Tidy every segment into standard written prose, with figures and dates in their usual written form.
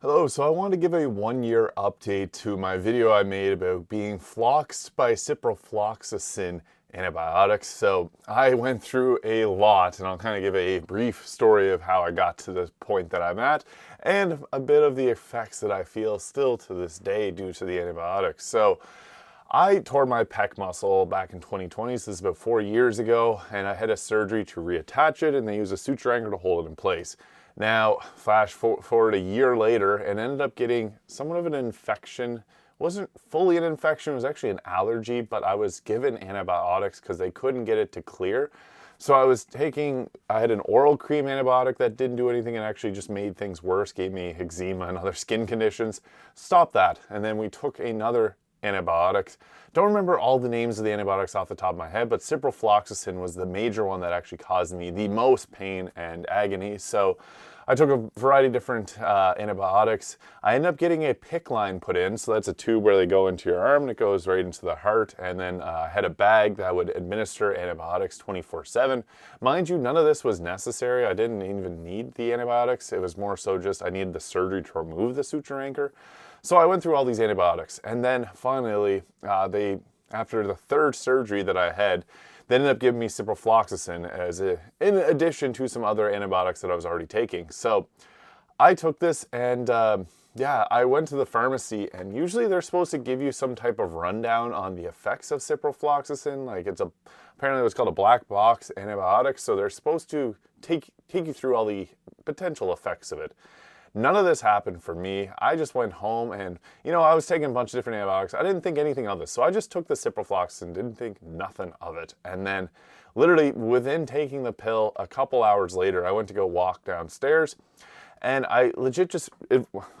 Hello, so I wanted to give a 1 year update to my video I made about being floxed by ciprofloxacin antibiotics. So I went through a lot, and I'll kind of give a brief story of how I got to the point that I'm at and a bit of the effects that I feel still to this day due to the antibiotics. So I tore my pec muscle back in 2020, so this is about 4 years ago, and I had a surgery to reattach it, and they used a suture anchor to hold it in place. Now, flash forward a year later, and ended up getting somewhat of an infection. It wasn't fully an infection, it was actually an allergy, but I was given antibiotics because they couldn't get it to clear. So I had an oral cream antibiotic that didn't do anything and actually just made things worse, gave me eczema and other skin conditions. Stopped that, and then we took another antibiotics. Don't remember all the names of the antibiotics off the top of my head, but ciprofloxacin was the major one that actually caused me the most pain and agony. So I took a variety of different antibiotics. I ended up getting a PICC line put in, so that's a tube where they go into your arm and it goes right into the heart, and then I had a bag that would administer antibiotics 24/7. Mind you, none of this was necessary. I didn't even need the antibiotics. It was more so just I needed the surgery to remove the suture anchor. So I went through all these antibiotics, and then finally, after the third surgery that I had, they ended up giving me ciprofloxacin in addition to some other antibiotics that I was already taking. So I took this, and I went to the pharmacy, and usually they're supposed to give you some type of rundown on the effects of ciprofloxacin. Like apparently what's called a black box antibiotic, so they're supposed to take you through all the potential effects of it. None of this happened for me. I just went home and, I was taking a bunch of different antibiotics. I didn't think anything of this. So I just took the ciprofloxacin, didn't think nothing of it. And then literally within taking the pill, a couple hours later, I went to go walk downstairs, and I legit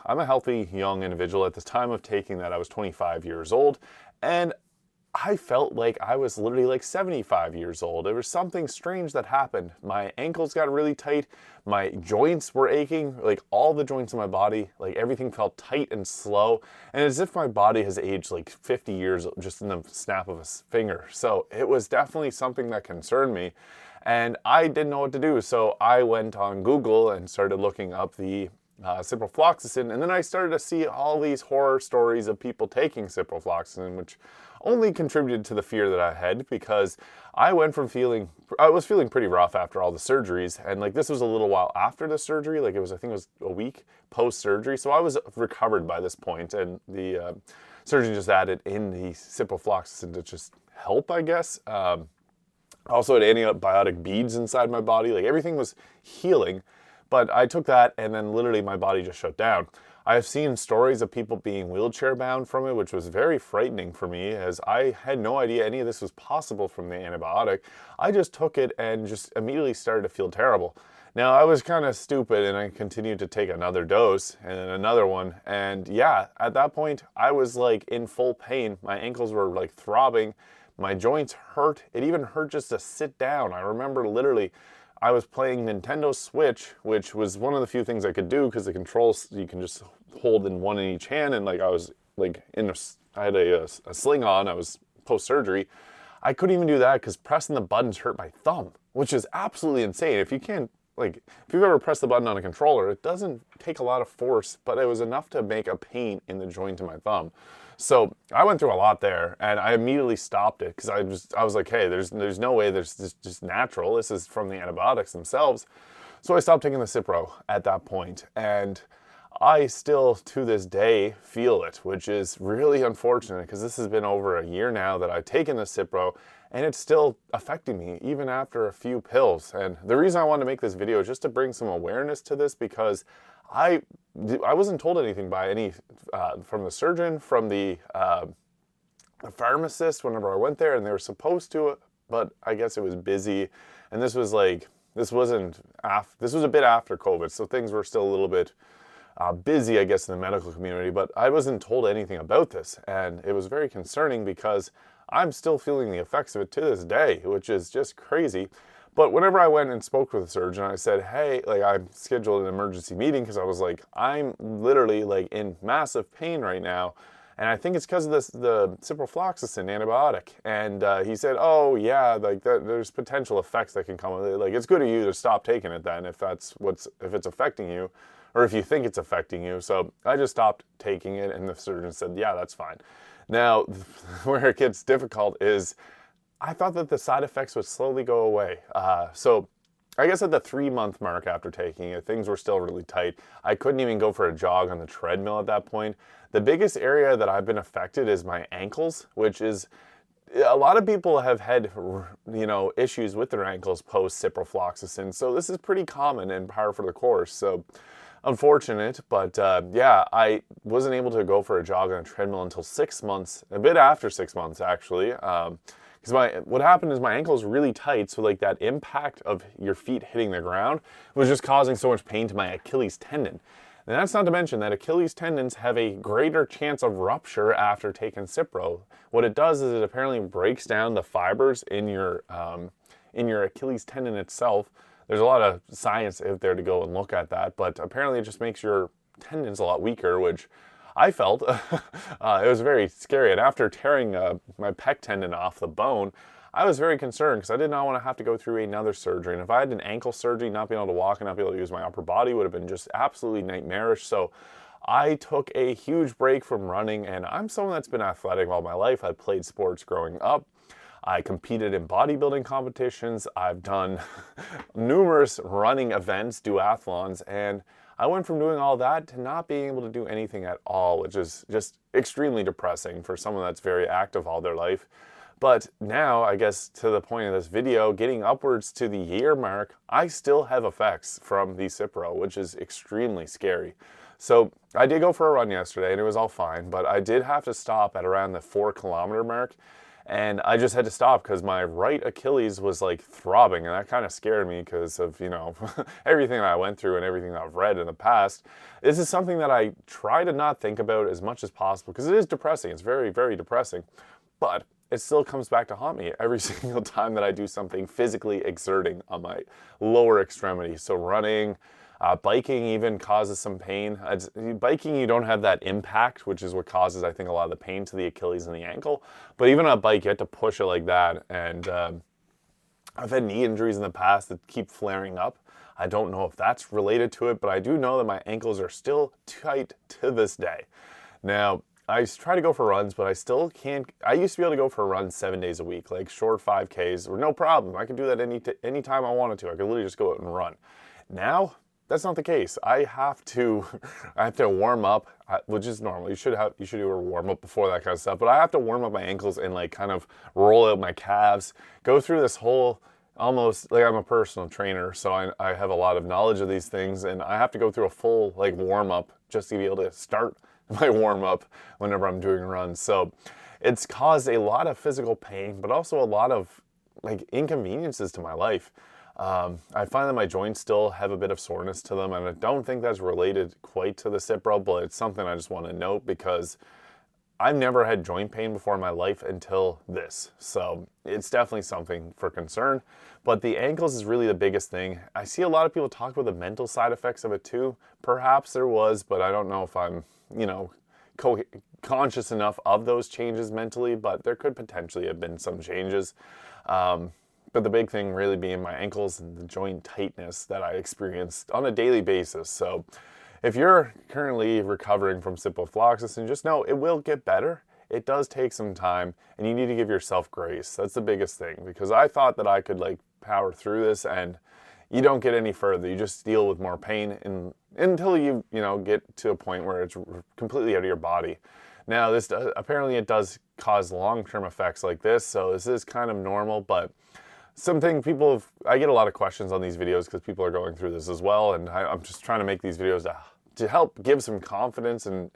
I'm a healthy young individual. At the time of taking that, I was 25 years old, and I felt like I was literally like 75 years old. There was something strange that happened. My ankles got really tight. My joints were aching, like all the joints in my body, like everything felt tight and slow. And as if my body has aged like 50 years just in the snap of a finger. So it was definitely something that concerned me. And I didn't know what to do. So I went on Google and started looking up the ciprofloxacin, and then I started to see all these horror stories of people taking ciprofloxacin, which only contributed to the fear that I had, because I was feeling pretty rough after all the surgeries, and like this was a little while after the surgery, like I think it was a week post-surgery, so I was recovered by this point, and the surgeon just added in the ciprofloxacin to just help, I guess. I also had antibiotic beads inside my body, like everything was healing. But I took that, and then literally my body just shut down. I've seen stories of people being wheelchair bound from it, which was very frightening for me, as I had no idea any of this was possible from the antibiotic. I just took it and just immediately started to feel terrible. Now, I was kind of stupid, and I continued to take another dose and then another one. And yeah, at that point, I was like in full pain. My ankles were like throbbing. My joints hurt. It even hurt just to sit down. I remember literally I was playing Nintendo Switch, which was one of the few things I could do because the controls you can just hold in one in each hand, and like I was like I had a sling on. I was post surgery. I couldn't even do that because pressing the buttons hurt my thumb, which is absolutely insane. If you've ever pressed the button on a controller, it doesn't take a lot of force, but it was enough to make a pain in the joint of my thumb. So I went through a lot there, and I immediately stopped it because I was like, hey, there's no way this is just natural. This is from the antibiotics themselves. So I stopped taking the Cipro at that point, and I still to this day feel it, which is really unfortunate because this has been over a year now that I've taken the Cipro, and it's still affecting me even after a few pills. And the reason I wanted to make this video is just to bring some awareness to this, because I wasn't told anything by any from the surgeon, from the pharmacist whenever I went there, and they were supposed to, but I guess it was busy, and this was a bit after COVID, so things were still a little bit busy, I guess, in the medical community, but I wasn't told anything about this, and it was very concerning because I'm still feeling the effects of it to this day, which is just crazy. But whenever I went and spoke with the surgeon, I said, hey, like I scheduled an emergency meeting because I was like, I'm literally like in massive pain right now. And I think it's because of the ciprofloxacin antibiotic. And he said, oh yeah, like there's potential effects that can come with it. Like it's good of you to stop taking it then if it's affecting you or if you think it's affecting you. So I just stopped taking it, and the surgeon said, yeah, that's fine. Now, where it gets difficult is I thought that the side effects would slowly go away. So I guess at the 3-month mark after taking it, things were still really tight. I couldn't even go for a jog on the treadmill at that point. The biggest area that I've been affected is my ankles, which is a lot of people have had, issues with their ankles post ciprofloxacin. So this is pretty common and par for the course. So unfortunate, but yeah, I wasn't able to go for a jog on a treadmill until 6 months, a bit after 6 months actually. Because what happened is my ankle's really tight, so like that impact of your feet hitting the ground was just causing so much pain to my Achilles tendon. And that's not to mention that Achilles tendons have a greater chance of rupture after taking Cipro. What it does is it apparently breaks down the fibers in your Achilles tendon itself. There's a lot of science out there to go and look at that, but apparently it just makes your tendons a lot weaker, which I felt it was very scary. And after tearing my pec tendon off the bone, I was very concerned because I did not want to have to go through another surgery. And if I had an ankle surgery, not being able to walk and not be able to use my upper body would have been just absolutely nightmarish. So I took a huge break from running, and I'm someone that's been athletic all my life. I played sports growing up. I competed in bodybuilding competitions. I've done numerous running events, duathlons, and I went from doing all that to not being able to do anything at all, which is just extremely depressing for someone that's very active all their life. But now, I guess to the point of this video, getting upwards to the year mark, I still have effects from the Cipro, which is extremely scary. So I did go for a run yesterday and it was all fine, but I did have to stop at around the 4-kilometer mark. And I just had to stop because my right Achilles was like throbbing, and that kind of scared me because of, everything that I went through and everything that I've read in the past. This is something that I try to not think about as much as possible because it is depressing. It's very, very depressing. But it still comes back to haunt me every single time that I do something physically exerting on my lower extremity. So running, biking even causes some pain. Biking, you don't have that impact, which is what causes, I think, a lot of the pain to the Achilles and the ankle. But even on a bike, you have to push it like that. And I've had knee injuries in the past that keep flaring up. I don't know if that's related to it, but I do know that my ankles are still tight to this day. Now, I try to go for runs, but I still can't. I used to be able to go for a run 7 days a week, like short 5Ks, or no problem. I could do that any time I wanted to. I could literally just go out and run. Now, that's not the case. I have to warm up, which is normal. You should do a warm up before that kind of stuff. But I have to warm up my ankles and like kind of roll out my calves, go through this whole almost like I'm a personal trainer, so I have a lot of knowledge of these things, and I have to go through a full like warm up just to be able to start my warm up whenever I'm doing runs. So it's caused a lot of physical pain, but also a lot of like inconveniences to my life. I find that my joints still have a bit of soreness to them, and I don't think that's related quite to the Cipro, but it's something I just want to note because I've never had joint pain before in my life until this. So it's definitely something for concern, but the ankles is really the biggest thing. I see a lot of people talk about the mental side effects of it too. Perhaps there was, but I don't know if I'm, conscious enough of those changes mentally, but there could potentially have been some changes. But the big thing really being my ankles and the joint tightness that I experienced on a daily basis. So if you're currently recovering from ciprofloxacin, just know it will get better. It does take some time, and you need to give yourself grace. That's the biggest thing, because I thought that I could like power through this, and you don't get any further. You just deal with more pain until you get to a point where it's completely out of your body. Now, apparently it does cause long-term effects like this, so this is kind of normal, but something I get a lot of questions on these videos because people are going through this as well, and I'm just trying to make these videos to help give some confidence and,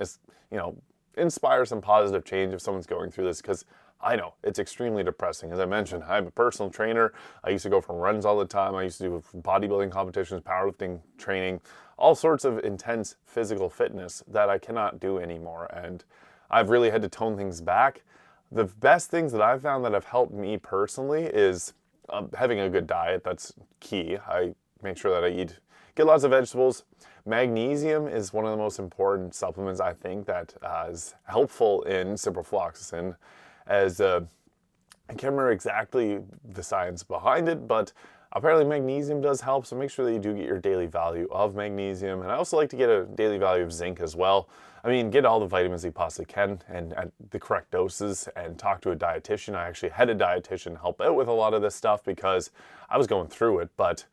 inspire some positive change if someone's going through this, because I know it's extremely depressing. As I mentioned, I'm a personal trainer. I used to go for runs all the time. I used to do bodybuilding competitions, powerlifting training, all sorts of intense physical fitness that I cannot do anymore, and I've really had to tone things back. The best things that I've found that have helped me personally is having a good diet. That's key. I make sure that I get lots of vegetables. Magnesium is one of the most important supplements, I think, that is helpful in ciprofloxacin. I can't remember exactly the science behind it, but Apparently magnesium does help, so make sure that you do get your daily value of magnesium. And I also like to get a daily value of zinc as well. I mean, get all the vitamins you possibly can and at the correct doses, and talk to a dietitian. I actually had a dietitian help out with a lot of this stuff because I was going through it, but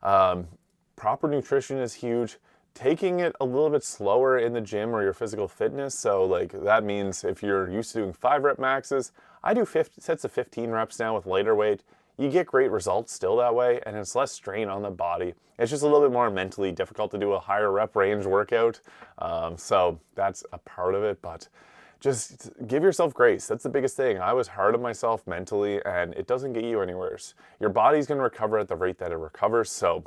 proper nutrition is huge. Taking it a little bit slower in the gym or your physical fitness. So like that means if you're used to doing 5 rep maxes, I do sets of 15 reps now with lighter weight. You get great results still that way, and it's less strain on the body. It's just a little bit more mentally difficult to do a higher rep range workout. So that's a part of it, but just give yourself grace. That's the biggest thing. I was hard on myself mentally, and it doesn't get you anywhere. Your body's gonna recover at the rate that it recovers, so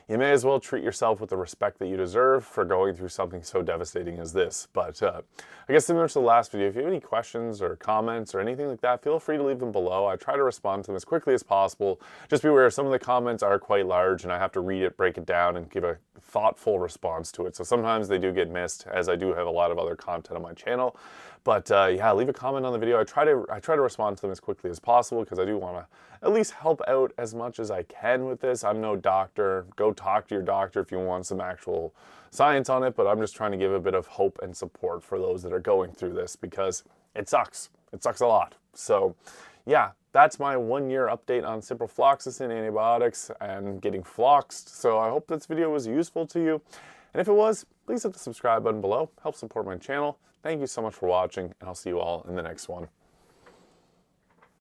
you may as well treat yourself with the respect that you deserve for going through something so devastating as this. But I guess similar to the last video, if you have any questions or comments or anything like that, feel free to leave them below. I try to respond to them as quickly as possible. Just be aware some of the comments are quite large and I have to read it, break it down, and give a thoughtful response to it. So sometimes they do get missed, as I do have a lot of other content on my channel. But yeah, leave a comment on the video. I try to respond to them as quickly as possible because I do want to at least help out as much as I can with this. I'm no doctor. Go talk to your doctor if you want some actual science on it, but I'm just trying to give a bit of hope and support for those that are going through this because it sucks. It sucks a lot. So yeah, that's my 1-year update on ciprofloxacin antibiotics and getting floxed. So I hope this video was useful to you. And if it was, please hit the subscribe button below. Help support my channel. Thank you so much for watching, and I'll see you all in the next one.